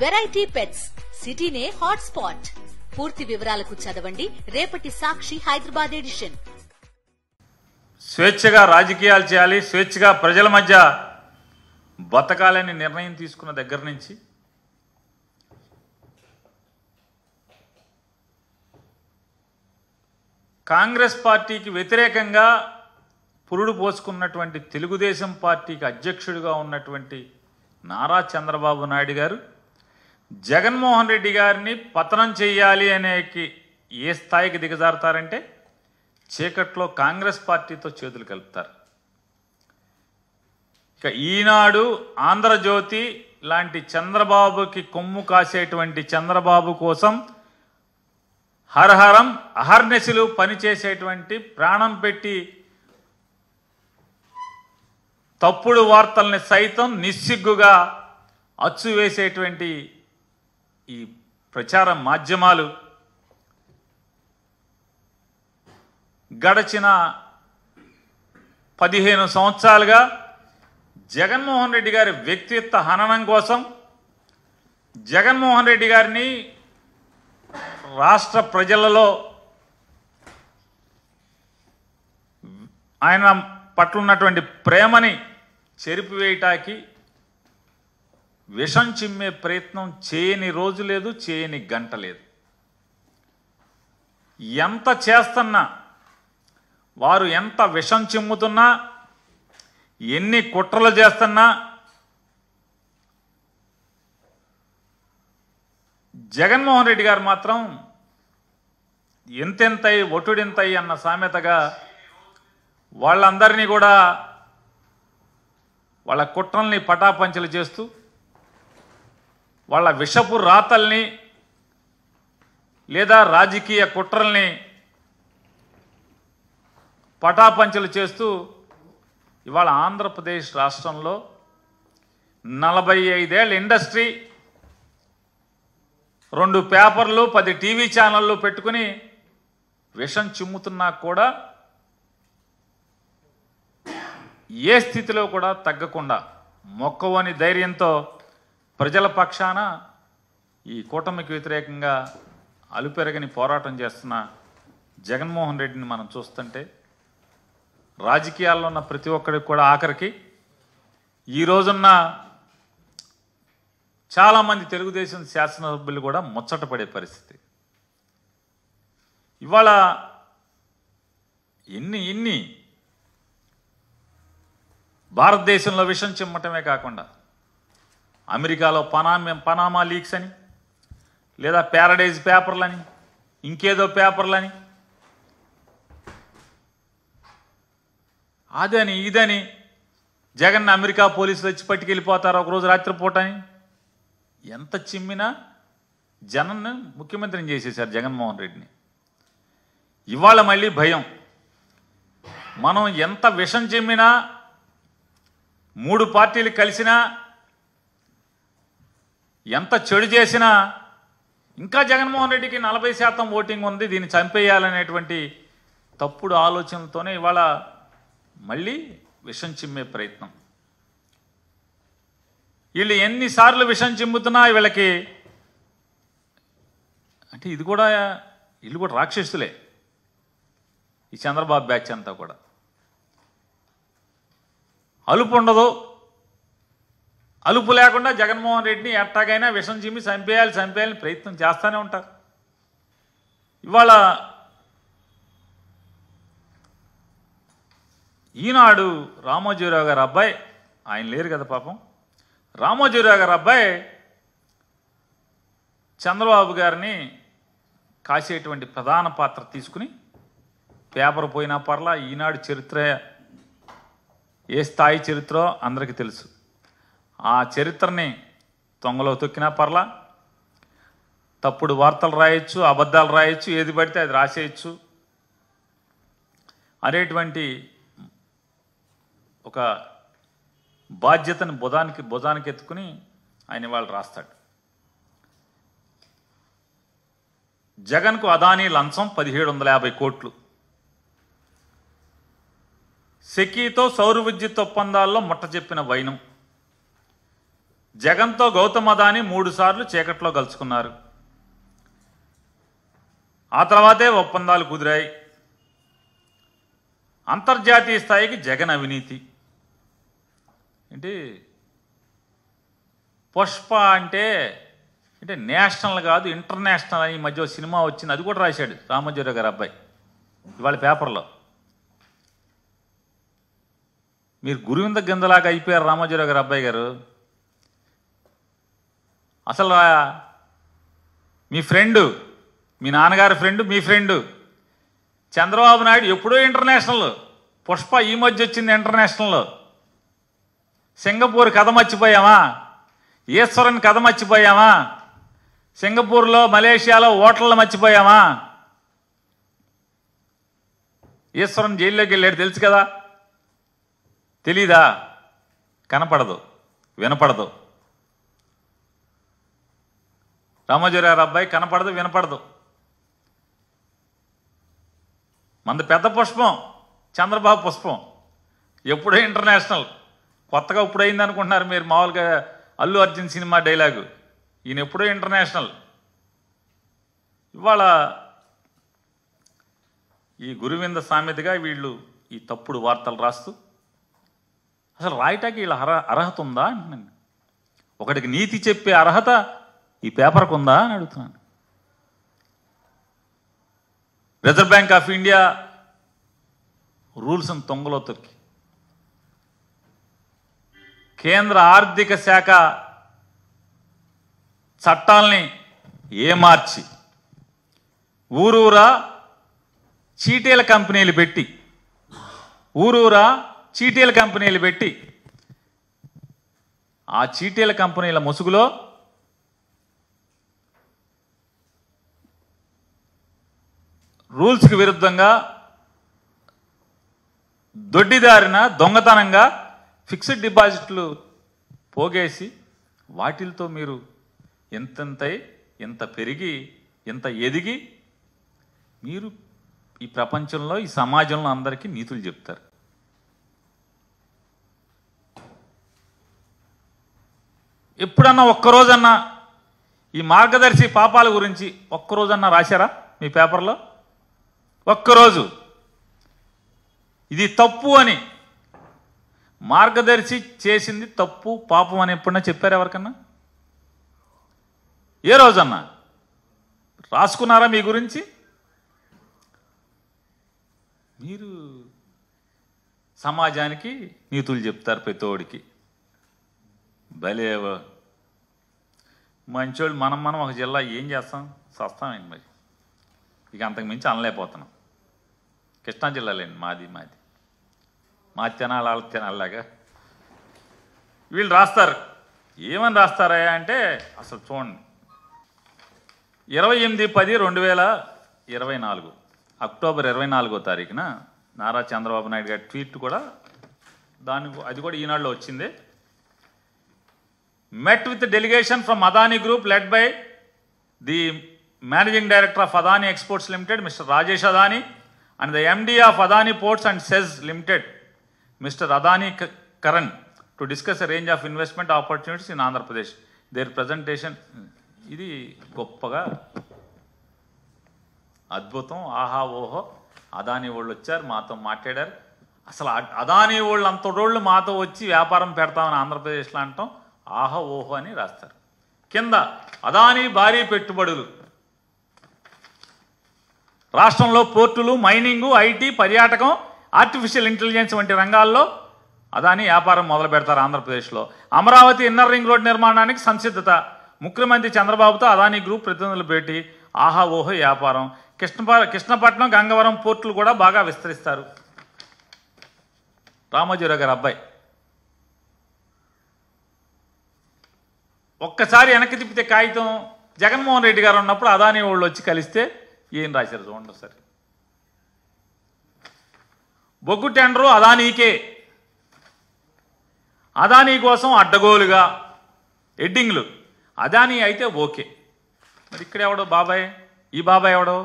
Variety pets సిటీనే hot spot. పూర్తి వివరాలకు చదవండి రేపటి సాక్షి హైదరాబాద్ ఎడిషన్. స్వేచ్ఛగా రాజకీయాలు చేయాలి, స్వేచ్ఛగా ప్రజల మధ్య బతకాలని నిర్ణయం తీసుకున్న దగ్గర నుంచి కాంగ్రెస్ పార్టీకి వ్యతిరేకంగా పురుడు పోసుకున్నటువంటి తెలుగుదేశం పార్టీకి అధ్యక్షుడిగా ఉన్నటువంటి నారా చంద్రబాబు నాయుడు గారు జగన్మోహన్ రెడ్డి గారిని పతనం చేయాలి అనేకి ఏ స్థాయికి దిగజారుతారంటే చీకట్లో కాంగ్రెస్ పార్టీతో చేతులు కలుపుతారు. ఇక ఈనాడు, ఆంధ్రజ్యోతి లాంటి చంద్రబాబుకి కొమ్ము కాసేటువంటి చంద్రబాబు కోసం హరహరం అహర్నిశలు పనిచేసేటువంటి, ప్రాణం పెట్టి తప్పుడు వార్తల్ని సైతం నిస్సిగ్గుగా అచ్చు వేసేటువంటి ఈ ప్రచార మాధ్యమాలు గడచిన 15 సంవత్సరాలుగా జగన్మోహన్ రెడ్డి గారి వ్యక్తిత్వ హననం కోసం, జగన్మోహన్ రెడ్డి గారిని రాష్ట్ర ప్రజలలో ఆయన పట్ల ఉన్నటువంటి ప్రేమని చెరిపివేయటానికి విషం చిమ్మే ప్రయత్నం చేయని రోజు లేదు, చేయని గంట లేదు. ఎంత చేస్తున్నా, వారు ఎంత విషం చిమ్ముతున్నా, ఎన్ని కుట్రలు చేస్తున్నా జగన్మోహన్ రెడ్డి గారు మాత్రం ఎంతెంతై ఒటుడింతై అన్న సామెతగా వాళ్ళందరినీ కూడా వాళ్ళ కుట్రల్ని పటాపంచలు చేస్తూ, వాళ్ళ విషపు రాతల్ని లేదా రాజకీయ కుట్రల్ని పటాపంచలు చేస్తూ ఇవాళ ఆంధ్రప్రదేశ్ రాష్ట్రంలో 45 ఏళ్ళ ఇండస్ట్రీ, 2 పేపర్లు, 10 టీవీ ఛానళ్ళు పెట్టుకుని విషం చిమ్ముతున్నా కూడా ఏ స్థితిలో కూడా తగ్గకుండా మొక్కవని ధైర్యంతో ప్రజల పక్షాన ఈ కూటమికి వ్యతిరేకంగా అలుపెరగని పోరాటం చేస్తున్న జగన్మోహన్ రెడ్డిని మనం చూస్తుంటే రాజకీయాల్లో ఉన్న ప్రతి ఒక్కరికి కూడా ఆఖరికి ఈ రోజున్న చాలామంది తెలుగుదేశం శాసనసభ్యులు కూడా ముచ్చటపడే పరిస్థితి. ఇవాళ ఎన్ని భారతదేశంలో విషం చిమ్మటమే కాకుండా అమెరికాలో పనామా లీక్స్ అని, లేదా ప్యారడైజ్ పేపర్లని, ఇంకేదో పేపర్లని, అదని ఇదని జగన్ అమెరికా పోలీసులు వచ్చి పట్టుకెళ్ళిపోతారు ఒకరోజు రాత్రిపూట అని ఎంత చిమ్మినా జగన్ను ముఖ్యమంత్రిని చేసేశారు జగన్మోహన్ రెడ్డిని. ఇవాళ మళ్ళీ భయం. మనం ఎంత విషం చిమ్మినా, 3 పార్టీలు కలిసినా, ఎంత చెడు చేసినా ఇంకా జగన్మోహన్ రెడ్డికి 40% ఓటింగ్ ఉంది, దీన్ని చంపేయాలనేటువంటి తప్పుడు ఆలోచనలతోనే ఇవాళ మళ్ళీ విషం చిమ్మే ప్రయత్నం. వీళ్ళు ఎన్నిసార్లు విషం చిమ్ముతున్నా వీళ్ళకి అంటే వీళ్ళు కూడా రాక్షసులే. ఈ చంద్రబాబు బ్యాచ్ అంతా కూడా అలుపు ఉండదు. అలుపు లేకుండా జగన్మోహన్ రెడ్డిని ఎట్టాగైనా విషం చిమ్మి చంపేయాలని ప్రయత్నం చేస్తూనే ఉంటారు. ఇవాళ ఈనాడు రామోజీరావు గారి అబ్బాయి, ఆయన లేరు కదా పాపం, రామోజీరావు గారి అబ్బాయి చంద్రబాబు గారిని కాసేటువంటి ప్రధాన పాత్ర తీసుకుని పేపర్ పోయినా పర్లా, ఈనాడు చరిత్ర ఏ స్థాయి చరిత్రో అందరికీ తెలుసు. ఆ చరిత్రని తొంగలో తొక్కినా పర్లా, తప్పుడు వార్తలు రాయొచ్చు, అబద్ధాలు రాయొచ్చు, ఏది పడితే అది రాసేయచ్చు అనేటువంటి ఒక బాధ్యతను భుజానికి ఎత్తుకుని ఆయన వాళ్ళు రాస్తాడు. జగన్కు అదానీ లంచం 1750 కోట్లు. సెకీతో సౌర విద్యుత్ ఒప్పందాల్లో ముట్ట చెప్పిన వైనం. జగన్తో గౌతమ్ అదానీ 3 సార్లు చీకట్లో కలుసుకున్నారు. ఆ తర్వాతే ఒప్పందాలు కుదిరాయి. అంతర్జాతీయ స్థాయికి జగన్ అవినీతి ఏంటి? పుష్ప అంటే నేషనల్ కాదు ఇంటర్నేషనల్ అని ఈ మధ్య సినిమా వచ్చింది, అది కూడా రాశాడు రామోజీరావు గారి అబ్బాయి ఇవాళ పేపర్లో. మీరు గురువింద గిందలాగా అయిపోయారు రామోజీరావు గారి అబ్బాయి గారు. అసలు మీ ఫ్రెండు, మీ నాన్నగారి ఫ్రెండు, మీ ఫ్రెండు చంద్రబాబు నాయుడు ఎప్పుడో ఇంటర్నేషనల్, పుష్ప ఈ మధ్య వచ్చింది ఇంటర్నేషనల్. సింగపూర్ కథ మర్చిపోయామా? ఈశ్వరన్ కథ మర్చిపోయామా? సింగపూర్లో మలేషియాలో హోటళ్ళు మర్చిపోయామా? ఈశ్వరన్ జైల్లోకి వెళ్ళాడు తెలుసు కదా, తెలీదా? కనపడదు, వినపడదు. రామోజీరావు అబ్బాయి కనపడదు, వినపడదు. మంది పెద్ద పుష్పం, చంద్రబాబు పుష్పం ఎప్పుడో ఇంటర్నేషనల్. కొత్తగా ఇప్పుడు అయింది అనుకుంటున్నారు మీరు, మామూలుగా అల్లు అర్జున్ సినిమా డైలాగు. ఈయన ఎప్పుడో ఇంటర్నేషనల్. ఇవాళ ఈ గురువింద సామెతగా వీళ్ళు ఈ తప్పుడు వార్తలు రాస్తూ అసలు రాయటానికి వీళ్ళ అర్హత ఉందా అంటున్నాను. ఒకటికి నీతి చెప్పే అర్హత ఈ పేపర్కు ఉందా అని అడుగుతున్నాను. రిజర్వ్ బ్యాంక్ ఆఫ్ ఇండియా రూల్స్ని తొంగలో తొక్కి కేంద్ర ఆర్థిక శాఖ చట్టాలని ఏమార్చి ఊరూరా చీటీల కంపెనీలు పెట్టి ఆ చీటీల కంపెనీల ముసుగులో రూల్స్కి విరుద్ధంగా దొడ్డిదారిన దొంగతనంగా ఫిక్స్డ్ డిపాజిట్లు పోగేసి వాటిలతో మీరు ఎంత పెరిగి ఎంత ఎదిగి మీరు ఈ ప్రపంచంలో ఈ సమాజంలో అందరికీ నీతులు చెప్తారు. ఎప్పుడన్నా ఒక్కరోజన్నా ఈ మార్గదర్శి పాపాల గురించి ఒక్కరోజన్నా రాశారా మీ పేపర్లో? ఒక్కరోజు ఇది తప్పు అని, మార్గదర్శి చేసింది తప్పు పాపం అని ఎప్పుడన్నా చెప్పారు ఎవరికన్నా? ఏ రోజన్నా రాసుకున్నారా మీ గురించి? మీరు సమాజానికి నీతులు చెప్తారు ప్రతోడికి. భలే మంచోళ్ళు. మనం ఒక జిల్లా ఏం చేస్తాం? సస్తామేంటి మరి, ఇక అంతకు మించి అనలేకపోతున్నాం. కృష్ణా జిల్లాలేండి మాది మా తినాలి వాళ్ళ తినాలిలాగా వీళ్ళు రాస్తారు. ఏమని రాస్తారా అంటే అసలు చూడండి, 28/10/2024 అక్టోబర్ 24వ తారీఖున నారా చంద్రబాబు నాయుడు గారి ట్వీట్ కూడా అది కూడా ఈనాడులో వచ్చింది. met with the delegation from Adani Group led by the Managing Director of Adani Exports Limited, Mr. Rajesh Adani, and the MD of Adani Ports and SEZ Limited, Mr. Adani Karan, to discuss a range of investment opportunities in Andhra Pradesh. Their presentation, ఇది గొప్పగా అద్భుతం, ఆహా ఓహో, అదానీ వాళ్ళు వచ్చారు మాతో మాట్లాడారు. అసలు అదానీ వాళ్ళు అంతటోళ్ళు మాతో వచ్చి వ్యాపారం పెడతామని ఆంధ్రప్రదేశ్లో అంటాం ఆహా ఓహో అని రాస్తారు. కింద అదానీ భారీ పెట్టుబడులు, రాష్ట్రంలో పోర్టులు, మైనింగు, ఐటీ, పర్యాటకం, ఆర్టిఫిషియల్ ఇంటెలిజెన్స్ వంటి రంగాల్లో అదానీ వ్యాపారం మొదలు పెడతారు ఆంధ్రప్రదేశ్లో. అమరావతి ఇన్నర్ రింగ్ రోడ్ నిర్మాణానికి సంసిద్ధత, ముఖ్యమంత్రి చంద్రబాబుతో అదానీ గ్రూప్ ప్రతినిధులు భేటీ, ఆహా ఓహో వ్యాపారం. కృష్ణపట్నం, గంగవరం పోర్టులు కూడా బాగా విస్తరిస్తారు. రామోజీరావు గారి అబ్బాయి ఒక్కసారి వెనక్కి తిప్పితే కాగితం జగన్మోహన్ రెడ్డి గారు ఉన్నప్పుడు అదానీ వాళ్ళు వచ్చి కలిస్తే ఏం రాశారు చూడండి ఒకసారి. బొగ్గు టెండరు అదానీకే, అదానీ కోసం అడ్డగోలుగా ఎడ్డింగ్లు. అదానీ అయితే ఓకే, మరి ఇక్కడ ఎవడో బాబాయ్, ఈ బాబాయ్ ఎవడో?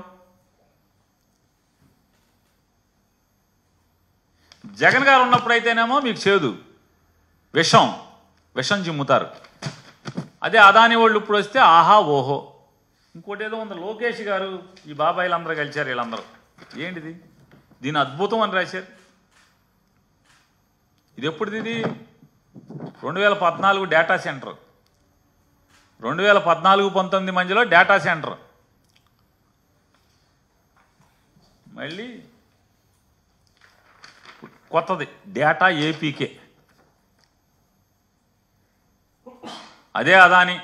జగన్ గారు ఉన్నప్పుడైతేనేమో మీకు చేదు, విషం చిమ్ముతారు. అదే అదాని వాళ్ళు ఇప్పుడు వస్తే ఆహా ఓహో. ఇంకోటి ఏదో ఉంది, లోకేష్ గారు ఈ బాబాయిలు అందరూ కలిశారు, వీళ్ళందరూ ఏంటిది దీని అద్భుతం అని రాశారు. ఇది ఎప్పుడుది? ఇది 2014 డేటా సెంటర్, 2014-19 మధ్యలో డేటా సెంటర్. మళ్ళీ కొత్తది డేటా ఏపీకే, అదే అదాని.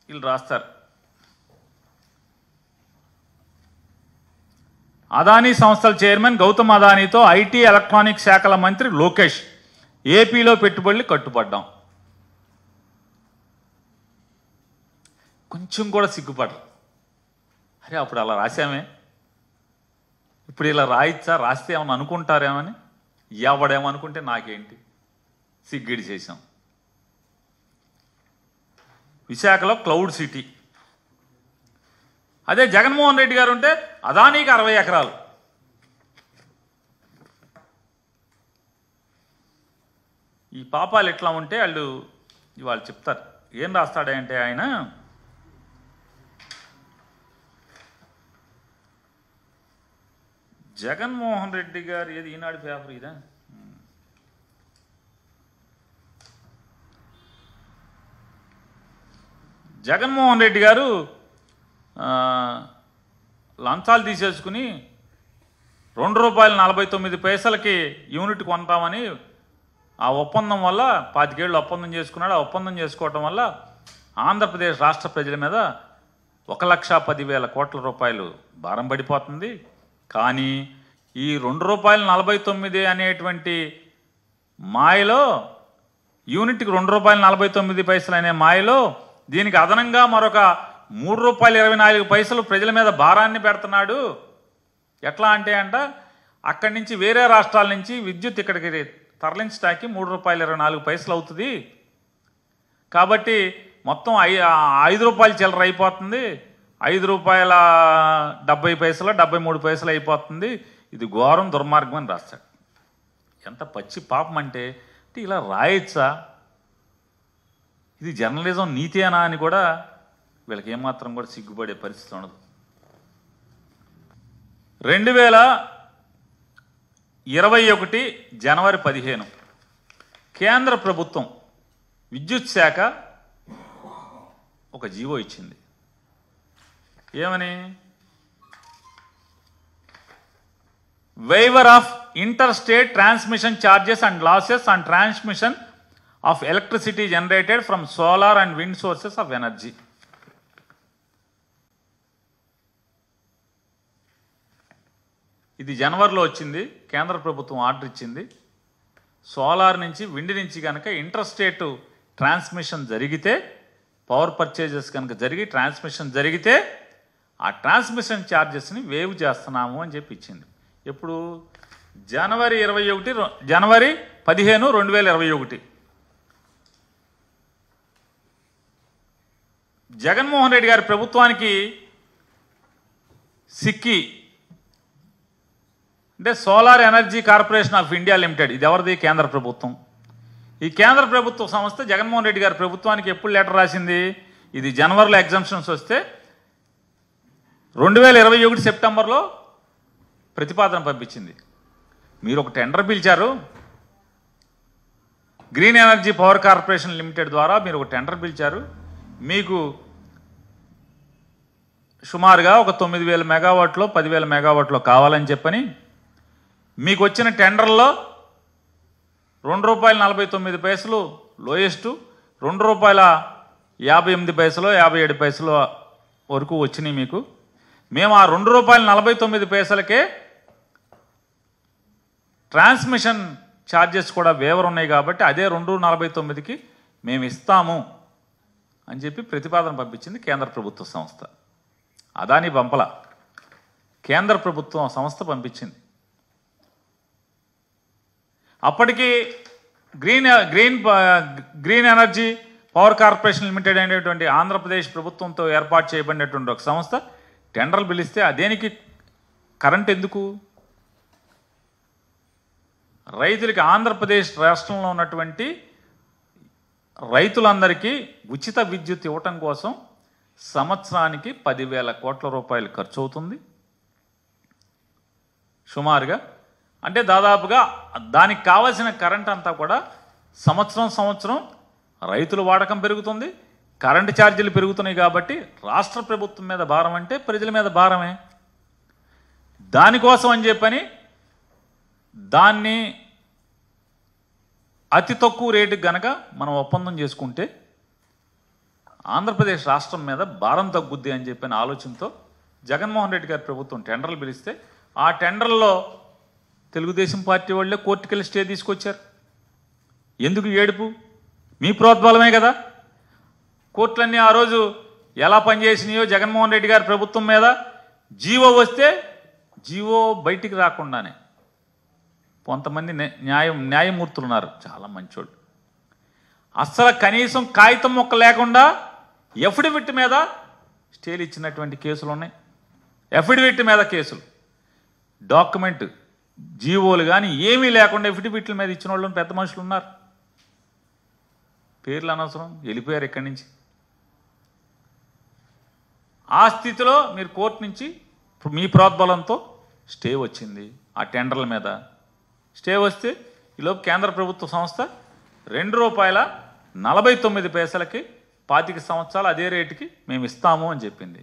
వీళ్ళు రాస్తారు, అదానీ సంస్థల చైర్మన్ గౌతమ్ అదానీతో ఐటీ ఎలక్ట్రానిక్స్ శాఖల మంత్రి లోకేష్ ఏపీలో పెట్టుబడులు కట్టుబడ్డాం. కొంచెం కూడా సిగ్గుపడరు. అరే అప్పుడు అలా రాసామే, ఇప్పుడు ఇలా రాయిచ్చా, రాస్తే ఏమని అనుకుంటారేమని. ఎవడేమనుకుంటే నాకేంటి, సిగ్గిడి చేశాం. విశాఖలో క్లౌడ్ సిటీ, అదే జగన్మోహన్ రెడ్డి గారు ఉంటే అదానీకి 60 ఎకరాలు. ఈ పాపాలు ఎట్లా ఉంటే వాళ్ళు చెప్తారు. ఏం రాస్తాడంటే ఆయన, జగన్మోహన్ రెడ్డి గారు ఏది ఈనాడు పేపర్ ఇదా, జగన్మోహన్ రెడ్డి గారు లంచాలు తీసేసుకుని ₹2.49 యూనిట్ కొంటామని ఆ ఒప్పందం వల్ల 25 ఏళ్ళు ఒప్పందం చేసుకున్నాడు. ఆ ఒప్పందం చేసుకోవటం వల్ల ఆంధ్రప్రదేశ్ రాష్ట్ర ప్రజల మీద 1,10,000 కోట్ల రూపాయలు భారం పడిపోతుంది. కానీ ఈ ₹2.49 అనేటువంటి మాయలో, యూనిట్కి ₹2.49 అనే మాయలో దీనికి అదనంగా మరొక ₹3.24 ప్రజల మీద భారాన్ని పెడుతున్నాడు. ఎట్లా అంటే అక్కడి నుంచి వేరే రాష్ట్రాల నుంచి విద్యుత్ ఇక్కడికి తరలించడానికి ₹3.24 అవుతుంది. కాబట్టి మొత్తం ₹5 చిల్లర అయిపోతుంది, ₹5.70 73 అయిపోతుంది. ఇది ఘోరం, దుర్మార్గం అని రాస్తాడు. ఎంత పచ్చి పాపం అంటే ఇలా రాయొచ్చా, ఇది జర్నలిజం నీతేనా అని కూడా వీళ్ళకి ఏమాత్రం కూడా సిగ్గుపడే పరిస్థితి ఉండదు. 2021 జనవరి 15 కేంద్ర ప్రభుత్వం విద్యుత్ శాఖ ఒక జీవో ఇచ్చింది. ఏమని? waiver of interstate transmission charges and losses on transmission of electricity generated from solar and wind sources of energy. ఇది జనవరిలో వచ్చింది. కేంద్ర ప్రభుత్వం ఆర్డర్ ఇచ్చింది. సోలార్ నుంచి, విండ్ నుంచి కనుక ఇంటర్స్టేట్ ట్రాన్స్మిషన్ జరిగితే, పవర్ పర్చేజెస్ కనుక జరిగి ట్రాన్స్మిషన్ జరిగితే ఆ ట్రాన్స్మిషన్ ఛార్జెస్ని వేవ్ చేస్తున్నాము అని చెప్పి ఇచ్చింది. ఎప్పుడు? జనవరి 15, 2021. జగన్మోహన్ రెడ్డి గారి ప్రభుత్వానికి సిక్కి అంటే solar energy corporation of India limited, ఇది ఎవరిది? కేంద్ర ప్రభుత్వం. ఈ కేంద్ర ప్రభుత్వ సంస్థ జగన్మోహన్ రెడ్డి గారి ప్రభుత్వానికి ఎప్పుడు లెటర్ రాసింది? ఇది జనవరిలో ఎగ్జామ్షన్స్ వస్తే 2021 సెప్టెంబర్లో ప్రతిపాదన పంపించింది. మీరు ఒక టెండర్ పిలిచారు, green energy power corporation limited ద్వారా మీరు ఒక టెండర్ పిలిచారు. మీకు సుమారుగా ఒక 9,000 మెగావాట్లో 10,000 మెగావాట్లో కావాలని చెప్పని మీకు వచ్చిన టెండర్లో ₹2.49 లోయెస్ట్, ₹2.58 57 వరకు వచ్చినాయి మీకు. మేము ఆ ₹2.49కే ట్రాన్స్మిషన్ ఛార్జెస్ కూడా వేవర్ ఉన్నాయి కాబట్టి అదే 2.49కి మేము ఇస్తాము అని చెప్పి ప్రతిపాదన పంపించింది కేంద్ర ప్రభుత్వ సంస్థ. అదాని పంపల, కేంద్ర ప్రభుత్వం సంస్థ పంపించింది. అప్పటికి green energy power corporation limited అనేటువంటి ఆంధ్రప్రదేశ్ ప్రభుత్వంతో ఏర్పాటు చేయబడినటువంటి ఒక సంస్థ టెండర్లు పిలిస్తే అదేనికి కరెంట్ ఎందుకు? రైతులకి ఆంధ్రప్రదేశ్ రాష్ట్రంలో ఉన్నటువంటి రైతులందరికీ ఉచిత విద్యుత్ ఇవ్వటం కోసం సంవత్సరానికి 10,000 కోట్ల రూపాయలు ఖర్చు అవుతుంది సుమారుగా. అంటే దాదాపుగా దానికి కావాల్సిన కరెంట్ అంతా కూడా సంవత్సరం రైతుల వాడకం పెరుగుతుంది, కరెంటు ఛార్జీలు పెరుగుతున్నాయి. కాబట్టి రాష్ట్ర ప్రభుత్వం మీద భారం అంటే ప్రజల మీద భారమే. దానికోసం అని చెప్పని దాన్ని అతి తక్కువ రేటుకి గనక మనం ఒప్పందం చేసుకుంటే ఆంధ్రప్రదేశ్ రాష్ట్రం మీద భారం తగ్గుద్ది అని చెప్పిన ఆలోచనతో జగన్మోహన్ రెడ్డి గారి ప్రభుత్వం టెండర్లు పిలిస్తే ఆ టెండర్లో తెలుగుదేశం పార్టీ వాళ్ళే కోర్టుకెళ్ళి స్టే తీసుకొచ్చారు. ఎందుకు ఏడుపు? మీ ప్రోద్బలమే కదా. కోర్టులన్నీ ఆ రోజు ఎలా పనిచేసినాయో జగన్మోహన్ రెడ్డి గారి ప్రభుత్వం మీద జీవో వస్తే జీవో బయటికి రాకుండానే కొంతమంది న్యాయమూర్తులు ఉన్నారు, చాలా మంచోళ్ళు, అస్సలు కనీసం కాగితం మొక్క లేకుండా ఎఫిడవిట్ మీద స్టేలు ఇచ్చినటువంటి కేసులు ఉన్నాయి. ఎఫిడవిట్ మీద కేసులు, డాక్యుమెంట్ జీవోలు కానీ ఏమీ లేకుండా ఎఫిడవిట్ల మీద ఇచ్చిన వాళ్ళు పెద్ద మనుషులు ఉన్నారు. పేర్లు అనవసరం, వెళ్ళిపోయారు ఇక్కడి నుంచి. ఆ స్థితిలో మీరు కోర్టు నుంచి మీ ప్రోద్బలంతో స్టే వచ్చింది. ఆ టెండర్ల మీద స్టే వస్తే ఈలోపు కేంద్ర ప్రభుత్వ సంస్థ ₹2.49 25 సంవత్సరాలు అదే రేటుకి మేము ఇస్తాము అని చెప్పింది.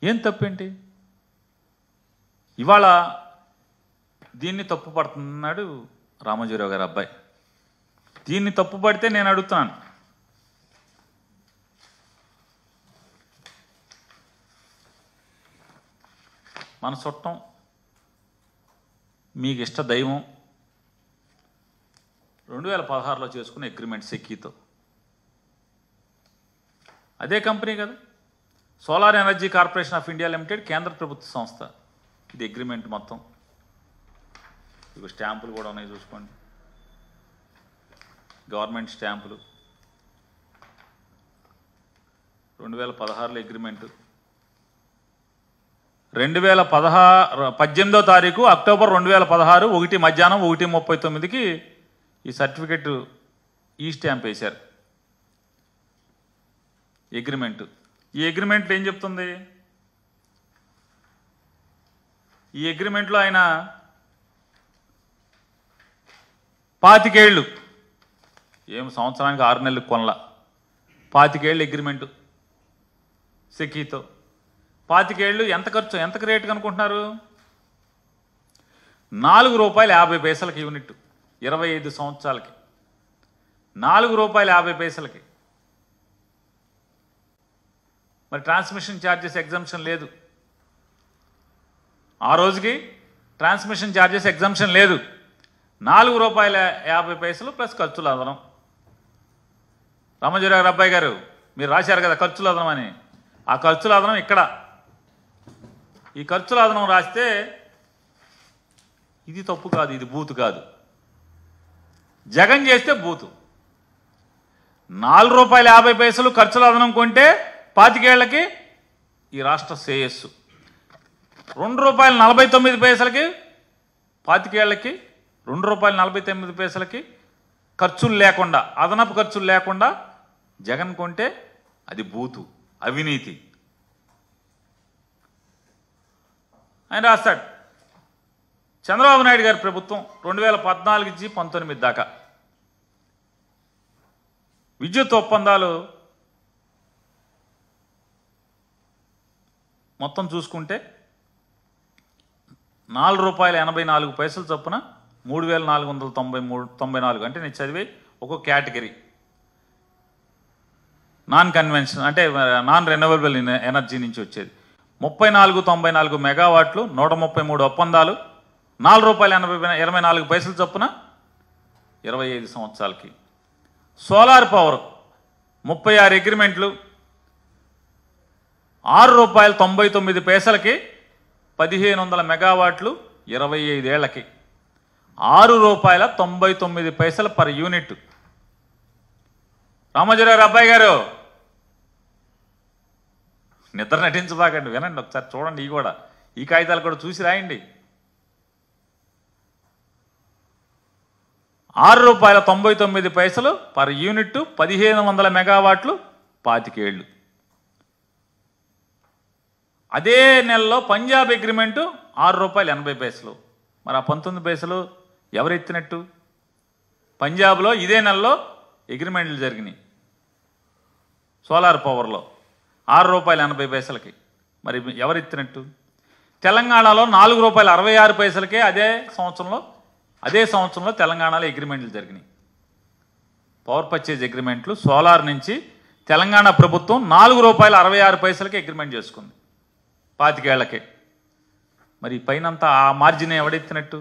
ఏం తప్పేంటి? ఇవాళ దీన్ని తప్పు పడుతున్నాడు రామోజీరావు గారి అబ్బాయి. దీన్ని తప్పు పడితే నేను అడుగుతున్నాను, మన చుట్టం, మీకు ఇష్ట దైవం 2016లో చేసుకున్న అగ్రిమెంట్ సెక్కీతో, అదే కంపెనీ కదా, solar energy corporation of India limited, కేంద్ర ప్రభుత్వ సంస్థ. ఇది అగ్రిమెంట్ మొత్తం. ఇవి స్టాంపులు కూడా ఉన్నాయి చూసుకోండి, గవర్నమెంట్ స్టాంపులు. 2016లో అగ్రిమెంటు, 18వ తారీఖు అక్టోబర్ 2016 1 మధ్యాహ్నం 1:39కి ఈ సర్టిఫికెట్ ఈ స్టాంప్ వేశారు అగ్రిమెంటు. ఈ అగ్రిమెంట్లో ఏం చెప్తుంది? ఈ అగ్రిమెంట్లో ఆయన 25 ఏళ్ళు, ఏం సంవత్సరానికి 6 నెలలకు కొనలా, 25 ఏళ్ళు అగ్రిమెంటు సెకీతో. 25 ఏళ్ళు ఎంత ఖర్చు, ఎంత రేటు కనుకుంటున్నారు? ₹4.50 యూనిట్, 25 సంవత్సరాలకి ₹4.50. మరి ట్రాన్స్మిషన్ ఛార్జెస్ ఎగ్జంప్షన్ లేదు, ఆ రోజుకి ట్రాన్స్మిషన్ ఛార్జెస్ ఎగ్జంప్షన్ లేదు. ₹4.50 ప్లస్ ఖర్చులు అదనం. రామోజీరావు అబ్బాయి గారు మీరు రాశారు కదా ఖర్చులు అదనం అని, ఆ ఖర్చుల అదనం ఇక్కడ. ఈ ఖర్చుల అదనం రాస్తే ఇది తప్పు కాదు, ఇది బూతు కాదు. జగన్ చేస్తే బూతు. ₹4.50 ఖర్చుల అదనం కొంటే 25 ఏళ్లకి ఈ రాష్ట్ర శ్రేయస్సు. ₹2.49 25 ఏళ్లకి ₹2.49 ఖర్చులు లేకుండా, అదనపు ఖర్చులు లేకుండా జగన్ కొంటే అది బూతు, అవినీతి. ఆయన రాస్తాడు, చంద్రబాబు నాయుడు గారి ప్రభుత్వం 2014 నుంచి 19 దాకా విద్యుత్ ఒప్పందాలు మొత్తం చూసుకుంటే ₹4.84 చొప్పున 3,494, అంటే నేను చదివి ఒక్కో కేటగిరీ. నాన్ కన్వెన్షన్ అంటే నాన్ రెన్యూవబుల్ ఎనర్జీ నుంచి వచ్చేది 34.94 మెగావాట్లు, 133 ఒప్పందాలు, ₹4.24 చొప్పున 25 సంవత్సరాలకి. సోలార్ పవర్ 36 అగ్రిమెంట్లు, ₹6.99 1500 మెగావాట్లు, 25 ఏళ్లకి ₹6.99 పర్ యూనిట్. రామోజీరావు అబ్బాయి గారు నిద్ర నటించబాకండి, వినండి ఒకసారి, చూడండి. ఈ కూడా ఈ కాగితాలు కూడా చూసి రాయండి. రూ. 6.99 పర్ యూనిట్, 1500 మెగావాట్లు, 25 ఏళ్ళు. అదే నెలలో పంజాబ్ అగ్రిమెంటు రూ. 6.80. మరి ఆ 19 పైసలు ఎవరు ఎత్తినట్టు? పంజాబ్లో ఇదే నెలలో అగ్రిమెంట్లు జరిగినాయి సోలార్ పవర్లో రూ. 6.80. మరి ఎవరు ఎత్తినట్టు? తెలంగాణలో రూ. 4.66 అదే సంవత్సరంలో తెలంగాణలో అగ్రిమెంట్లు జరిగినాయి. పవర్ పర్చేజ్ అగ్రిమెంట్లు సోలార్ నుంచి తెలంగాణ ప్రభుత్వం రూ. 4.66 అగ్రిమెంట్ చేసుకుంది 25 ఏళ్లకే. మరి పైనంతా ఆ మార్జిన్ ఎవడెత్తినట్టు?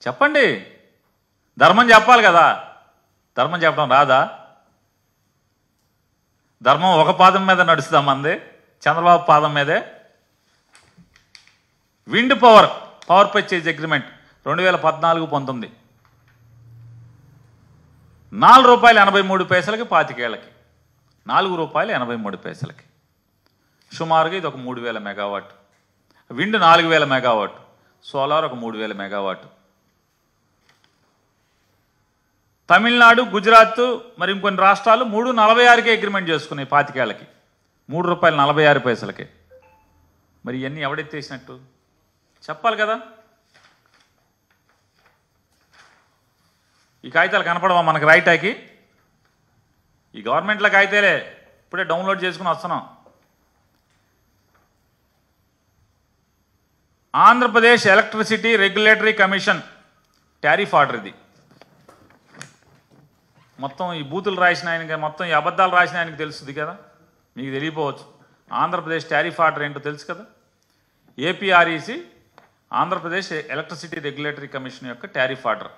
చెప్పండి. ధర్మం చెప్పాలి కదా. ధర్మం చెప్పడం రాదా? ధర్మం ఒక పాదం మీద నడుస్తుందా మంది? చంద్రబాబు పాదం మీదే. విండ్ పవర్ పర్చేజ్ అగ్రిమెంట్ 2014-19 రూ. 4.83 25 ఏళ్ళకి, రూ. 4.83. సుమారుగా ఇది ఒక 3000 మెగావాట్. విండ్ 4000 మెగావాట్, సోలార్ ఒక 3000 మెగావాట్. తమిళనాడు, గుజరాత్ మరి ఇంకొన్ని రాష్ట్రాలు 3.46 అగ్రిమెంట్ చేసుకున్నాయి 25 ఏళ్ళకి, రూ. 3.46. మరి ఇవన్నీ ఎవడెత్తేసినట్టు చెప్పాలి కదా. ఈ కాగితాలు కనపడవా మనకు రైటాకి? ఈ గవర్నమెంట్లో కాగితాలే, ఇప్పుడే డౌన్లోడ్ చేసుకుని వస్తున్నాం. Andhra Pradesh electricity regulatory commission tariff order ఇది. మొత్తం ఈ బూతులు రాసిన ఆయనకి, మొత్తం ఈ అబద్ధాలు రాసిన ఆయనకి తెలుస్తుంది కదా, మీకు తెలియపోవచ్చు. ఆంధ్రప్రదేశ్ టారిఫ్ ఆర్డర్ ఏంటో తెలుసు కదా. ఏపీఆర్ఈసి ఆంధ్రప్రదేశ్ ఎలక్ట్రిసిటీ రెగ్యులేటరీ కమిషన్ యొక్క టారిఫ్ ఆర్డర్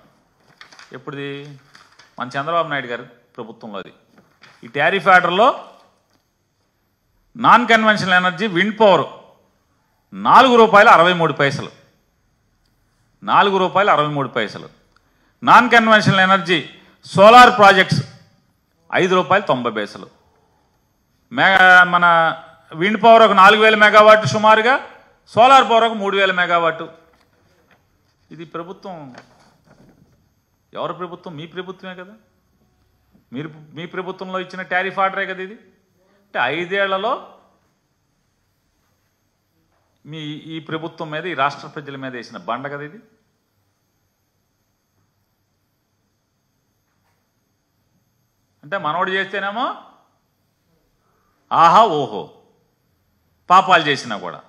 ఎప్పుడుది? మన చంద్రబాబు నాయుడు గారి ప్రభుత్వంలో అది. ఈ టారిఫ్ ఆర్డర్లో non conventional energy wind power రూ. 4.63. Non conventional energy solar projects రూ. 5.90. మన విండ్ పవర్ ఒక 4000 మెగావాట్ సుమారుగా, సోలార్ పవర్ ఒక 3000 మెగావాట్. ఇది ప్రభుత్వం ఎవరి ప్రభుత్వం? మీ ప్రభుత్వమే కదా. మీ ప్రభుత్వంలో ఇచ్చిన టారిఫ్ ఆర్డరే కదా ఇది. అంటే 5 ఏళ్లలో ఈ ప్రభుత్వం మీద, ఈ రాష్ట్ర ప్రజల మీద వేసిన బండ కదా ఇది. అంటే మనోడు చేస్తేనేమో ఆహా ఓహో, పాపాలు చేసినా కూడా,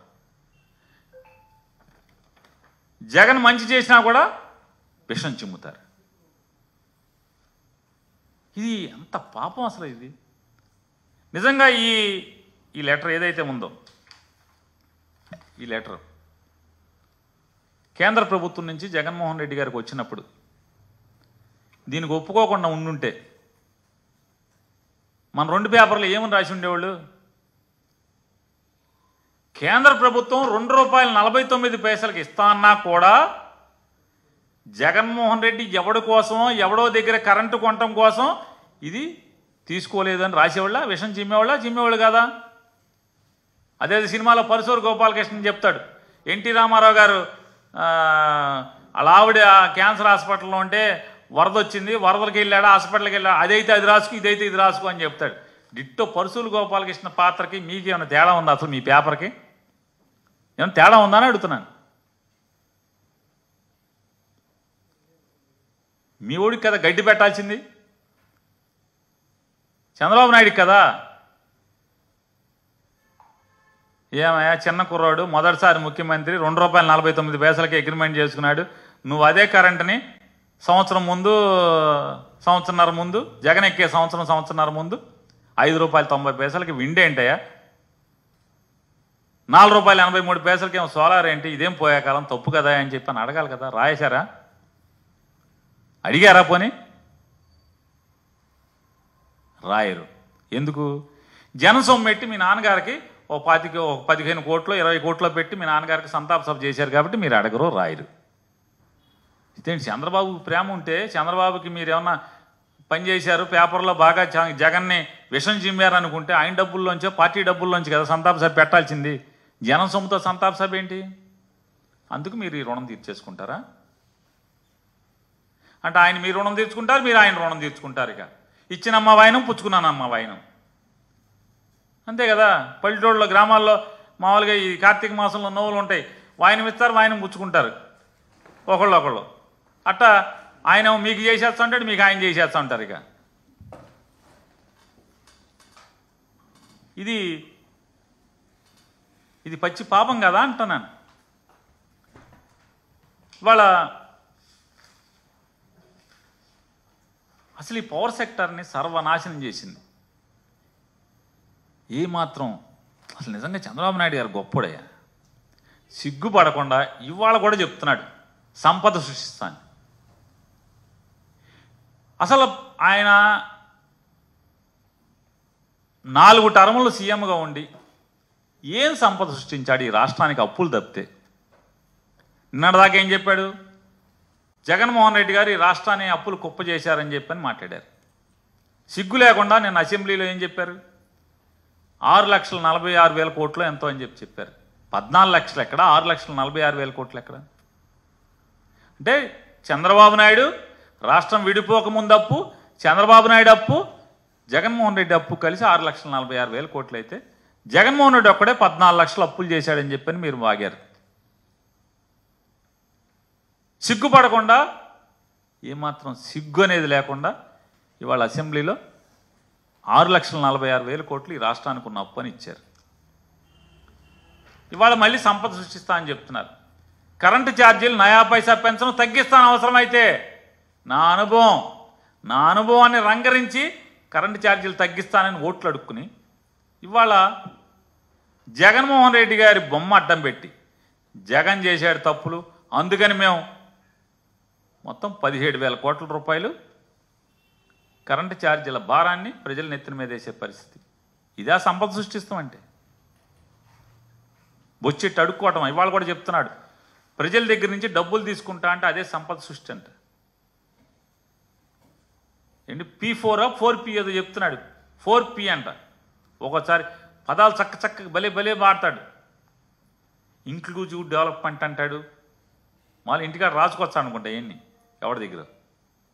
జగన్ మంచి చేసినా కూడా విషం చిమ్ముతారు. ఇది అంత పాపం అసలు. ఇది నిజంగా ఈ లెటర్ ఏదైతే ఉందో, ఈ లెటర్ కేంద్ర ప్రభుత్వం నుంచి జగన్మోహన్ రెడ్డి గారికి వచ్చినప్పుడు దీనికి ఒప్పుకోకుండా ఉండుంటే మన 2 పేపర్లు ఏమని రాసి ఉండేవాళ్ళు? కేంద్ర ప్రభుత్వం రూ. 2.49 ఇస్తా అన్నా కూడా జగన్మోహన్ రెడ్డి ఎవడి కోసమో, ఎవడో దగ్గర కరెంటు కొనటం కోసం ఇది తీసుకోలేదని రాసేవాళ్ళ? విషం చిమ్మేవాళ్ళు కాదా? అదే సినిమాలో పరుసూరు గోపాలకృష్ణ చెప్తాడు, ఎన్టీ రామారావు గారు అలా ఆవిడ క్యాన్సర్ హాస్పిటల్లో ఉంటే వరద వచ్చింది, వరదలకి వెళ్ళాడు, హాస్పిటల్కి వెళ్ళాడు, అదైతే అది రాసుకు, ఇదైతే ఇది రాసుకు అని చెప్తాడు. డిట్టో పరుసూరు గోపాలకృష్ణ పాత్రకి మీకు ఏమైనా తేడా ఉందా? అసలు మీ పేపర్కి ఏమైనా తేడా ఉందా అని అడుగుతున్నాను. మీ ఊడికి కదా గడ్డి పెట్టాల్సింది, చంద్రబాబు నాయుడికి కదా. ఏమయ్యా, చిన్న కుర్రాడు, మొదటిసారి ముఖ్యమంత్రి, రూ. 2.49 అగ్రిమెంట్ చేసుకున్నాడు. నువ్వు అదే కరెంటుని సంవత్సరం ముందు, సంవత్సరన్నర ముందు, జగన్ ఎక్కే సంవత్సరన్నర ముందు రూ. 5.90 విండ్ ఏంటయ్యా? రూ. 4.83 ఏమో సోలార్ ఏంటి? ఇదేం పోయే కాలం, తప్పు కదా అని చెప్పి అని అడగాలి కదా. రాయేశారా? అడిగారా? పోనీ రాయరు. ఎందుకు? జనసొమ్ము పెట్టి మీ నాన్నగారికి ఓ 15 కోట్లు 20 కోట్లు పెట్టి మీ నాన్నగారికి సంతాప సభ చేశారు కాబట్టి మీరు అడగరు, రాయరు. ఇదేంటి? చంద్రబాబుకి ప్రేమ ఉంటే చంద్రబాబుకి మీరు ఏమన్నా పని చేశారు, పేపర్లో బాగా జగన్ని విషం చిమ్మారు అనుకుంటే ఆయన డబ్బుల్లోంచో, పార్టీ డబ్బుల్లోంచి కదా సంతాప సభ పెట్టాల్సింది. జనం సొమ్ముతో సంతాప సభ ఏంటి? అందుకు మీరు ఈ రుణం తీర్చేసుకుంటారా? అంటే ఆయన మీ రుణం తీర్చుకుంటారు, మీరు ఆయన రుణం తీర్చుకుంటారు. ఇక ఇచ్చినమ్మ వాయినం, పుచ్చుకున్నానమ్మ వాయినం, అంతే కదా. పల్లెటూళ్ళలో గ్రామాల్లో మామూలుగా ఈ కార్తీక మాసంలో నోవులు ఉంటాయి, వాయినం ఇస్తారు, వాయినం పుచ్చుకుంటారు ఒకళ్ళు. అట్టా ఆయన మీకు చేసేస్తూ ఉంటాడు, మీకు ఆయన చేసేస్తూ ఉంటారు. ఇక ఇది పచ్చి పాపం కదా అంటున్నాను. వాళ్ళ అసలు ఈ పవర్ సెక్టర్ని సర్వనాశనం చేసింది. ఏమాత్రం అసలు నిజంగా చంద్రబాబు నాయుడు గారు గొప్పోడయ్యా. సిగ్గుపడకుండా ఇవాళ కూడా చెప్తున్నాడు సంపద సృష్టిస్తాను. అసలు ఆయన 4 టర్ములు సీఎంగా ఉండి ఏం సంపద సృష్టించాడు ఈ రాష్ట్రానికి అప్పులు తప్పితే? నిన్నటిదాకా ఏం చెప్పాడు? జగన్మోహన్ రెడ్డి గారు ఈ రాష్ట్రాన్ని అప్పులు కుప్ప చేశారని చెప్పని మాట్లాడారు. సిగ్గు లేకుండా నేను అసెంబ్లీలో ఏం చెప్పారు? 6,46,000 కోట్లు ఎంతో అని చెప్పారు. 14 లక్షలు ఎక్కడ, 6,46,000 కోట్లు ఎక్కడ? అంటే చంద్రబాబు నాయుడు రాష్ట్రం విడిపోకముందు అప్పు, చంద్రబాబు నాయుడు అప్పు, జగన్మోహన్ రెడ్డి అప్పు కలిసి 6,46,000 కోట్లు అయితే జగన్మోహన్ రెడ్డి ఒక్కడే 14 లక్షలు అప్పులు చేశాడని చెప్పని మీరు వాగారు. సిగ్గుపడకుండా, ఏమాత్రం సిగ్గు అనేది లేకుండా ఇవాళ అసెంబ్లీలో 6,46,000 కోట్లు ఈ రాష్ట్రానికి ఉన్న అప్పు అని ఇచ్చారు. ఇవాళ మళ్ళీ సంపద సృష్టిస్తా అని చెప్తున్నారు. కరెంటు ఛార్జీలు నయా పైసా పెంచడం తగ్గిస్తాను అవసరమైతే. నా అనుభవాన్ని రంగరించి కరెంటు ఛార్జీలు తగ్గిస్తానని ఓట్లు అడుక్కుని ఇవాళ జగన్మోహన్ రెడ్డి గారి బొమ్మ అడ్డం పెట్టి జగన్ చేశాడు తప్పులు, అందుకని మేము మొత్తం 17,000 కోట్ల రూపాయలు కరెంటు ఛార్జీల భారాన్ని ప్రజల నెత్తిన మీద వేసే పరిస్థితి. ఇదా సంపద సృష్టిస్తామంటే? బొచ్చెట్టు అడుక్కోవటం. ఇవాళ కూడా చెప్తున్నాడు ప్రజల దగ్గర నుంచి డబ్బులు తీసుకుంటా అంటే అదే సంపద సృష్టి అంట. ఏంటి P4 4P ఏదో చెప్తున్నాడు. 4P అంట. ఒక్కోసారి పదాలు చక్కగా భలే మాడతాడు. ఇంక్లూజివ్ డెవలప్మెంట్ అంటాడు. మళ్ళీ ఇంటికాడ రాసుకొచ్చా అనుకుంటా ఏంటి ఎవరి దగ్గర.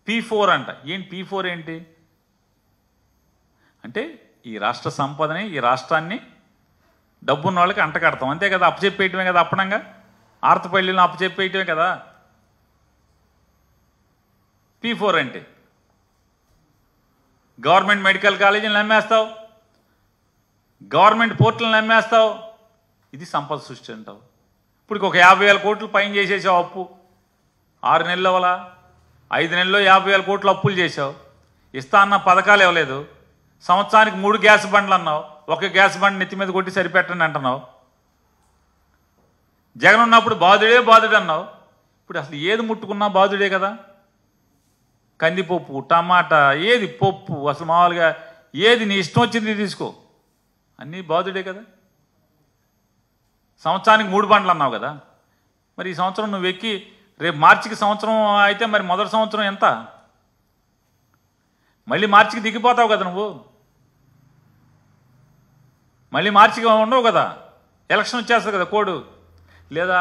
P4 అంట. ఏంటి P4 ఏంటి అంటే ఈ రాష్ట్ర సంపదని, ఈ రాష్ట్రాన్ని డబ్బున్న వాళ్ళకి అంటకడతాం, అంతే కదా. అప్పచెప్పేయటమే కదా. అప్పనంగా ఆర్తపల్లిలో అప్పచెప్పేయటమే కదా P4 అంటే. గవర్నమెంట్ మెడికల్ కాలేజీని నమ్మేస్తావు, గవర్నమెంట్ పోర్టులను నమ్మేస్తావు. ఇది సంపద సృష్టి అంటావు. ఇప్పుడు ఒక 50,000 కోట్లు పైన చేసేసావు అప్పు. 6 నెలల వల్ల 5 నెలల్లో 50,000 కోట్లు అప్పులు చేసావు. ఇస్తా అన్న పథకాలు ఇవ్వలేదు. సంవత్సరానికి 3 గ్యాస్ బండ్లు అన్నావు. ఒక గ్యాస్ బండ్ నెత్తి మీద కొట్టి సరిపెట్టండి అంటున్నావు. జగన్ ఉన్నప్పుడు బాధుడే అన్నావు. ఇప్పుడు అసలు ఏది ముట్టుకున్నా బాధుడే కదా. కందిపప్పు, టమాటా, ఏది పప్పు, అసలు మామూలుగా ఏది నీ ఇష్టం వచ్చింది తీసుకో, అన్నీ బాధుడే కదా. సంవత్సరానికి 3 బండ్లు అన్నావు కదా. మరి ఈ సంవత్సరం నువ్వు ఎక్కి రేపు మార్చికి సంవత్సరం అయితే మరి మొదటి సంవత్సరం ఎంత? మళ్ళీ మార్చికి దిగిపోతావు కదా నువ్వు. మళ్ళీ మార్చికి ఉండవు కదా. ఎలక్షన్ వచ్చేస్తుంది కదా కోడు. లేదా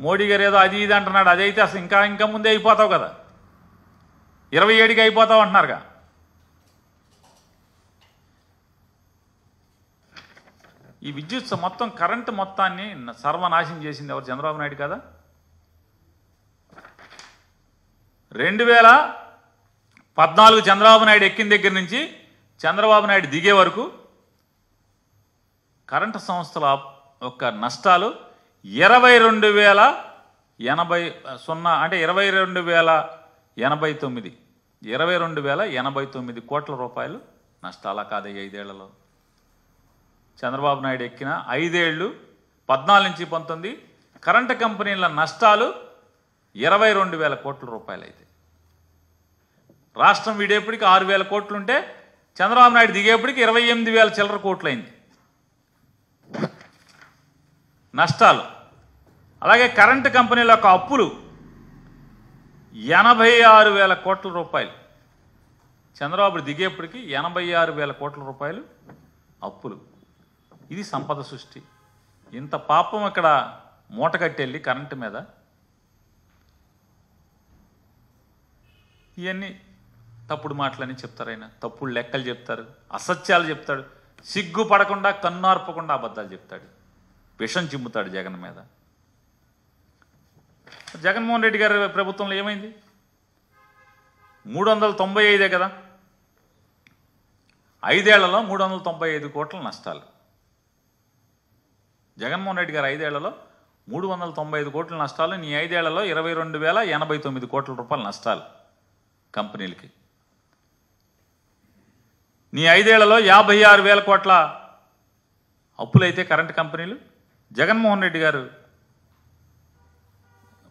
మోడీ గారు ఏదో అది ఇది అంటున్నాడు, అదైతే అసలు ఇంకా ముందే అయిపోతావు కదా. 27కి అయిపోతావు అంటున్నారుగా. ఈ విద్యుత్ మొత్తం కరెంటు మొత్తాన్ని సర్వనాశనం చేసింది ఎవరు? చంద్రబాబు నాయుడు కదా. 2014 చంద్రబాబు నాయుడు ఎక్కిన దగ్గర నుంచి చంద్రబాబు నాయుడు దిగే వరకు కరెంటు సంస్థల యొక్క నష్టాలు 22,080 అంటే 22,089 కోట్ల రూపాయలు నష్టాలా కాదు 5 ఏళ్లలో. చంద్రబాబు నాయుడు ఎక్కిన 5 ఏళ్ళు 14 నుంచి 19 కరెంటు కంపెనీల నష్టాలు 22,000 కోట్ల రూపాయలు అయితే, రాష్ట్రం విడేపటికి 6,000 కోట్లు ఉంటే చంద్రబాబు నాయుడు దిగేపటికి 28,000 చిల్లర కోట్లు అయింది నష్టాలు. అలాగే కరెంటు కంపెనీల యొక్క అప్పులు 86,000 కోట్ల రూపాయలు. చంద్రబాబు దిగేపటికి 86,000 కోట్ల రూపాయలు అప్పులు. ఇది సంపద సృష్టి. ఇంత పాపం ఇక్కడ మూటకట్టెళ్ళి కరెంటు మీద ఇవన్నీ తప్పుడు మాటలని చెప్తారు. ఆయన తప్పుడు లెక్కలు చెప్తారు, అసత్యాలు చెప్తాడు, సిగ్గుపడకుండా కన్నార్పకుండా అబద్ధాలు చెప్తాడు, విషం చిమ్ముతాడు జగన్ మీద. జగన్మోహన్ రెడ్డి గారి ప్రభుత్వంలో ఏమైంది? 395 కదా, 5 ఏళ్లలో 395 కోట్ల నష్టాలు. జగన్మోహన్ రెడ్డి గారు 5 ఏళ్లలో 395 కోట్ల నష్టాలు. నీ 5 ఏళ్లలో 22,089 కోట్ల రూపాయల నష్టాలు కంపెనీలకి. నీ 5 ఏళ్లలో 56,000 కోట్ల అప్పులైతే కరెంటు కంపెనీలు. జగన్మోహన్ రెడ్డి గారు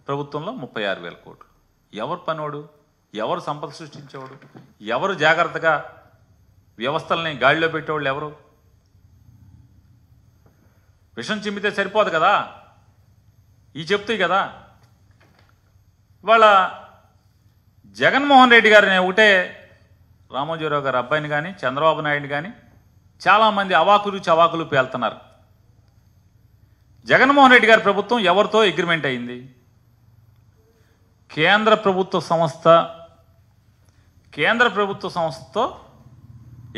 ప్రభుత్వంలో 36,000 కోట్లు. ఎవరు పనోడు? ఎవరు సంపద సృష్టించేవాడు? ఎవరు జాగ్రత్తగా వ్యవస్థల్ని గాడిలో పెట్టేవాళ్ళు ఎవరు? విషం చిమ్మితే సరిపోదు కదా, ఈ చెప్తాయి కదా. ఇవాళ జగన్మోహన్ రెడ్డి గారిని ఒకటే రామోజీరావు గారి అబ్బాయిని కానీ చంద్రబాబు నాయుడు కానీ చాలామంది అవాకులు చవాకులు పేలుతున్నారు. జగన్మోహన్ రెడ్డి గారి ప్రభుత్వం ఎవరితో అగ్రిమెంట్ అయింది? కేంద్ర ప్రభుత్వ సంస్థతో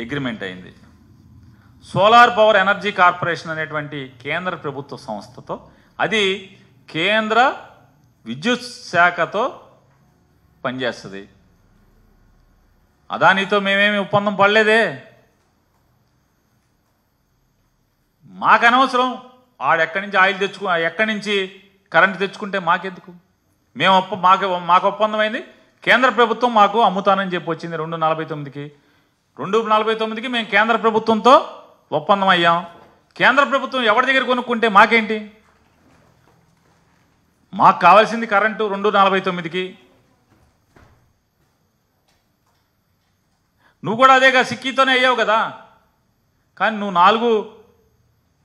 అగ్రిమెంట్ అయింది. సోలార్ పవర్ ఎనర్జీ కార్పొరేషన్ అనేటువంటి కేంద్ర ప్రభుత్వ సంస్థతో, అది కేంద్ర విద్యుత్ శాఖతో పనిచేస్తుంది. అదానితో మేమేమి ఒప్పందం పడలేదే. మాకు అనవసరం ఆడెక్కడి నుంచి ఆయిల్ ఎక్కడి నుంచి కరెంటు తెచ్చుకుంటే మాకెందుకు? మాకు ఒప్పందమైంది. కేంద్ర ప్రభుత్వం మాకు అమ్ముతానని చెప్పి వచ్చింది 249కి. 249కి మేము కేంద్ర ప్రభుత్వంతో ఒప్పందం అయ్యాం. కేంద్ర ప్రభుత్వం ఎవరి దగ్గర కొనుక్కుంటే మాకేంటి? మాకు కావాల్సింది కరెంటు 249కి. నువ్వు కూడా అదేగా సిక్కీతోనే అయ్యావు కదా. కానీ నువ్వు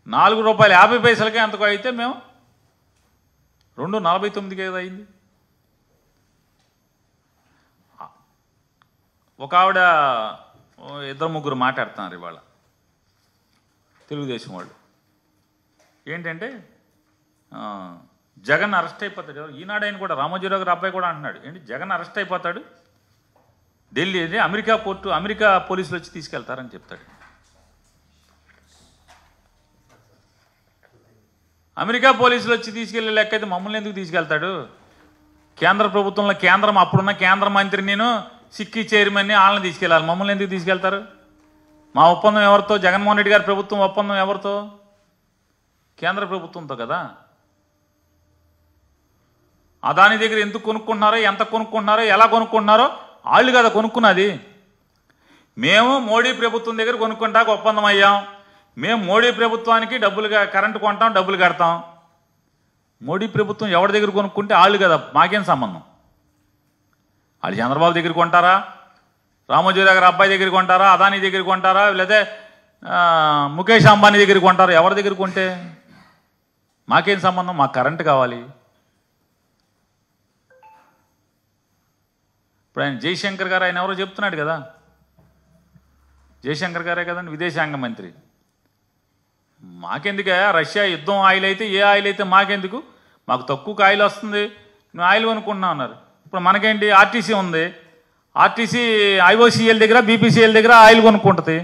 4 రూపాయలు 50 పైసలకే అంతకు అయితే మేము 249కి కదా అయింది. ఒక ఆవిడ 2-3 మాట్లాడుతున్నారు ఇవాళ తెలుగుదేశం వాళ్ళు. ఏంటంటే జగన్ అరెస్ట్ అయిపోతాడు. ఈనాడు ఆయన కూడా రామోజీరావు గారి అబ్బాయి కూడా అంటున్నాడు, ఏంటి జగన్ అరెస్ట్ అయిపోతాడు, ఢిల్లీ అమెరికా పోలీసులు వచ్చి తీసుకెళ్తారని చెప్తాడు. అమెరికా పోలీసులు వచ్చి తీసుకెళ్లే లెక్క అయితే మమ్మల్ని ఎందుకు తీసుకెళ్తాడు? కేంద్ర ప్రభుత్వంలో అప్పుడున్న కేంద్ర మంత్రి నేను సిక్కీ చైర్మన్ని వాళ్ళని తీసుకెళ్ళాలి, మమ్మల్ని ఎందుకు తీసుకెళ్తారు? మా ఒప్పందం ఎవరితో? జగన్మోహన్ రెడ్డి గారి ప్రభుత్వం ఒప్పందం ఎవరితో? కేంద్ర ప్రభుత్వంతో కదా. అదాని దగ్గర ఎందుకు కొనుక్కుంటున్నారో, ఎంత కొనుక్కుంటున్నారో, ఎలా కొనుక్కుంటున్నారో వాళ్ళు కదా కొనుక్కున్నది. మేము మోడీ ప్రభుత్వం దగ్గర కొనుక్కుంటాక ఒప్పందం అయ్యాం. మేము మోడీ ప్రభుత్వానికి కరెంటు కొంటాం, డబ్బులు కడతాం. మోడీ ప్రభుత్వం ఎవరి దగ్గర కొనుక్కుంటే వాళ్ళు కదా, మాకేం సంబంధం? వాళ్ళు చంద్రబాబు దగ్గర కొంటారా, రామోజీరావు గారి అబ్బాయి దగ్గర కొంటారా, అదానీ దగ్గర కొంటారా, లేదా ముఖేష్ అంబానీ దగ్గర కొంటారా? ఎవరి దగ్గర కొంటే మాకేం సంబంధం? మాకు కరెంటు కావాలి. ఇప్పుడు ఆయన జయశంకర్ గారు, ఆయన ఎవరో చెప్తున్నాడు కదా, జయశంకర్ గారే కదండి విదేశాంగ మంత్రి. మాకెందుకే రష్యా యుద్ధం ఆయిల్ అయితే, ఏ ఆయిల్ అయితే మాకెందుకు? మాకు తక్కువకి ఆయిల్ వస్తుంది, నువ్వు ఆయిల్ కొనుక్కుంటున్నావు అన్నారు. ఇప్పుడు మనకేంటి, ఆర్టీసీ ఉంది, ఆర్టీసీ ఐఓసీఎల్ దగ్గర బీపీసీఎల్ దగ్గర ఆయిల్ కొనుక్కుంటుంది.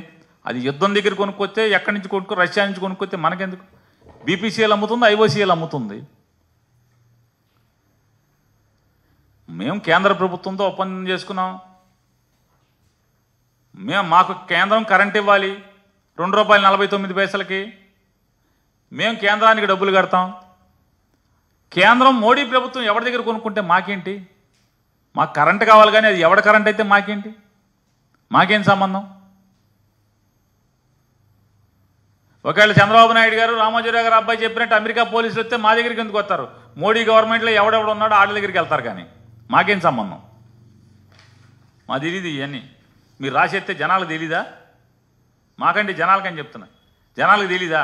అది యుద్ధం దగ్గర కొనుక్కొస్తే ఎక్కడి నుంచి రష్యా నుంచి కొనుక్కొస్తే మనకెందుకు? బీపీసీఎల్ అమ్ముతుంది, ఐఓసీఎల్ అమ్ముతుంది. మేము కేంద్ర ప్రభుత్వంతో ఒప్పందం చేసుకున్నాం. మాకు కేంద్రం కరెంట్ ఇవ్వాలి ₹2.49. మేము కేంద్రానికి డబ్బులు కడతాం. కేంద్రం మోడీ ప్రభుత్వం ఎవరి దగ్గర కొనుక్కుంటే మాకేంటి? మాకు కరెంటు కావాలి, కానీ అది ఎవరి కరెంట్ అయితే మాకేంటి? మాకేం సంబంధం? ఒకవేళ చంద్రబాబు నాయుడు గారు, రామోజీరావు గారు అబ్బాయి చెప్పినట్టు అమెరికా పోలీసులు వస్తే మా దగ్గరికి ఎందుకు వస్తారు? మోడీ గవర్నమెంట్లో ఎవడెవడు ఉన్నాడో వాళ్ళ దగ్గరికి వెళ్తారు, కానీ మాకేం సంబంధం? మా తెలీదు ఇవన్నీ. మీరు రాసేస్తే జనాలకు తెలీదా? మాకంటే జనాలకని చెప్తున్నా, జనాలకు తెలీదా?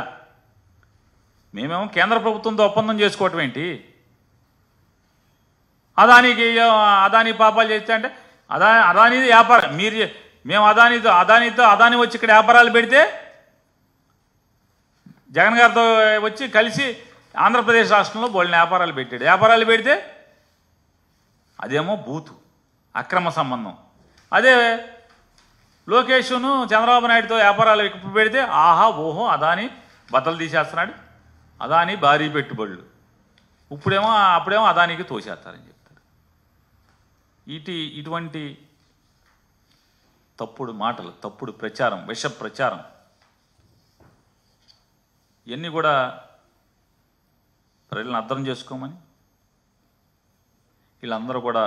మేమేమో కేంద్ర ప్రభుత్వంతో ఒప్పందం చేసుకోవటం ఏంటి? అదానీ పాపాలు చేస్తే అంటే అదానీది వ్యాపారం. మేము అదానీ వచ్చి ఇక్కడ వ్యాపారాలు పెడితే జగన్ గారితో వచ్చి కలిసి ఆంధ్రప్రదేశ్ రాష్ట్రంలో బోల్ని వ్యాపారాలు పెడితే అదేమో బూతు. అక్రమ సంబంధం. అదే లోకేష్ను చంద్రబాబు నాయుడుతో వ్యాపారాలు ఎక్కువ పెడితే ఆహా ఓహో అదాని బట్టలు తీసేస్తున్నాడు, అదాని భారీ పెట్టుబడులు, అప్పుడేమో అదానికి తోసేస్తారని చెప్తారు. ఇటువంటి తప్పుడు మాటలు, తప్పుడు ప్రచారం, విష ప్రచారం ఇవన్నీ కూడా ప్రజలను అర్థం చేసుకోమని వీళ్ళందరూ కూడా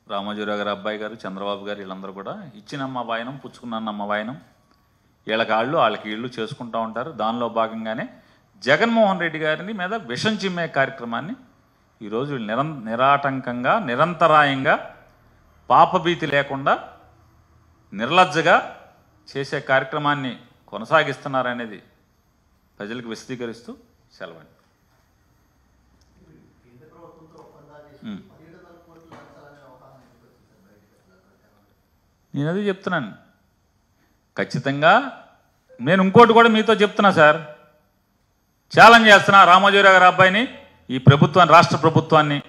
రామోజీరావు గారు అబ్బాయి గారు, చంద్రబాబు గారు వీళ్ళందరూ కూడా ఇచ్చినమ్మ వాయనం పుచ్చుకున్నమ్మ వాయనం వీళ్ళకాళ్ళు వాళ్ళకి ఇళ్ళు చేసుకుంటూ ఉంటారు. దానిలో భాగంగానే జగన్మోహన్ రెడ్డి గారిని మీద విషం చిమ్మే కార్యక్రమాన్ని ఈరోజు నిరాటంకంగా నిరంతరాయంగా పాపభీతి లేకుండా నిర్లజ్జగా చేసే కార్యక్రమాన్ని కొనసాగిస్తున్నారనేది ప్రజలకు విశదీకరిస్తూ సెలవండి. నేను అది చెప్తున్నాను. ఖచ్చితంగా నేను ఇంకోటి కూడా మీతో చెప్తున్నా సార్, ఛాలెంజ్ చేస్తున్నా రామోజీరావు గారి అబ్బాయిని, ఈ ప్రభుత్వాన్ని, రాష్ట్ర ప్రభుత్వాన్ని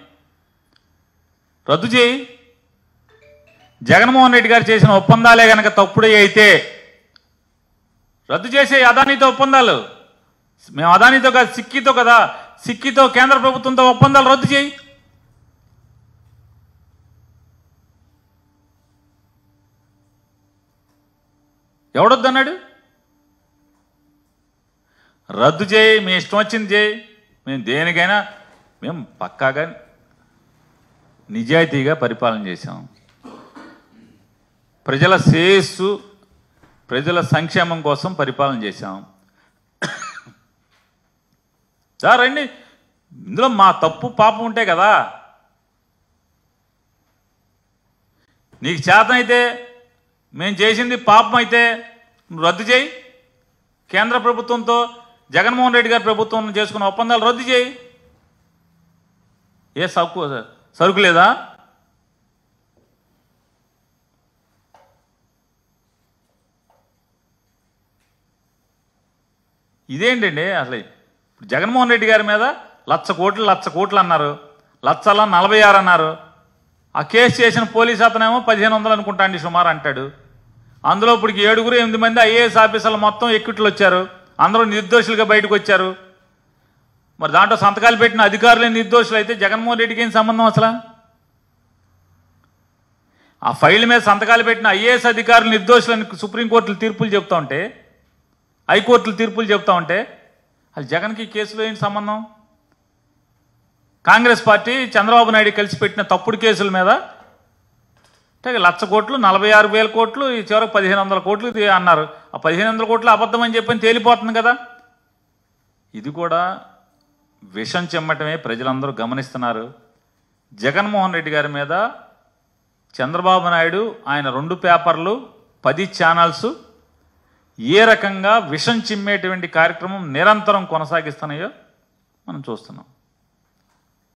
రద్దు చేయి. జగన్మోహన్ రెడ్డి గారు చేసిన ఒప్పందాలే కనుక తప్పుడే అయితే రద్దు చేసే అదానీతో ఒప్పందాలు. మేము అదానీతో కాదు సిక్కితో కదా, సిక్కితో కేంద్ర ప్రభుత్వంతో ఒప్పందాలు రద్దు చేయి. ఎవడొద్దన్నాడు? రద్దు చేయి, మీ ఇష్టం వచ్చింది చేయి. మేము దేనికైనా మేము పక్కాగా నిజాయితీగా పరిపాలన చేశాం. ప్రజల శ్రేయస్సు, ప్రజల సంక్షేమం కోసం పరిపాలన చేశాం. సార్ రండి, ఇందులో మా తప్పు పాపం ఉంటే కదా. నీకు చేతనైతే, మేము చేసింది పాపం అయితే నువ్వు రద్దు చేయి. కేంద్ర ప్రభుత్వంతో జగన్మోహన్ రెడ్డి గారి ప్రభుత్వం చేసుకున్న ఒప్పందాలు రద్దు చేయి. ఏ సరుకు లేదా? ఇదేంటండి అసలు? జగన్మోహన్ రెడ్డి గారి మీద 1,00,00,000 కోట్లు అన్నారు, 1,46 అన్నారు. ఆ కేసు చేసిన పోలీస్ అతనేమో 1,500 అనుకుంటా అండి సుమారు అంటాడు. అందులో ఇప్పటికి 7-8 మంది ఐఏఎస్ ఆఫీసర్లు మొత్తం ఎక్కిట్లు వచ్చారు, అందరూ నిర్దోషులుగా బయటకు వచ్చారు. మరి దాంట్లో సంతకాలు పెట్టిన అధికారులే నిర్దోషులు అయితే జగన్మోహన్ రెడ్డికి ఏం సంబంధం అసలు? ఆ ఫైల్ మీద సంతకాలు పెట్టిన ఐఏఎస్ అధికారులు నిర్దోషులని సుప్రీంకోర్టులు తీర్పులు చెప్తా ఉంటే, హైకోర్టులు తీర్పులు చెప్తా ఉంటే అసలు జగన్కి కేసులో ఏంటి సంబంధం? కాంగ్రెస్ పార్టీ చంద్రబాబు నాయుడు కలిసి పెట్టిన తప్పుడు కేసుల మీద 1,00,000 కోట్లు, 46,000 కోట్లు, ఈ చివరకు 1,500 కోట్లు అన్నారు. ఆ 1,500 కోట్లు అబద్ధం అని చెప్పని తేలిపోతుంది కదా. ఇది కూడా విషం చెమ్మటమే ప్రజలందరూ గమనిస్తున్నారు. జగన్మోహన్ రెడ్డి గారి మీద చంద్రబాబు నాయుడు, ఆయన 2 పేపర్లు, 10 ఛానల్స్ ఏ రకంగా విషం చిమ్మేటువంటి కార్యక్రమం నిరంతరం కొనసాగిస్తున్నాయో మనం చూస్తున్నాం.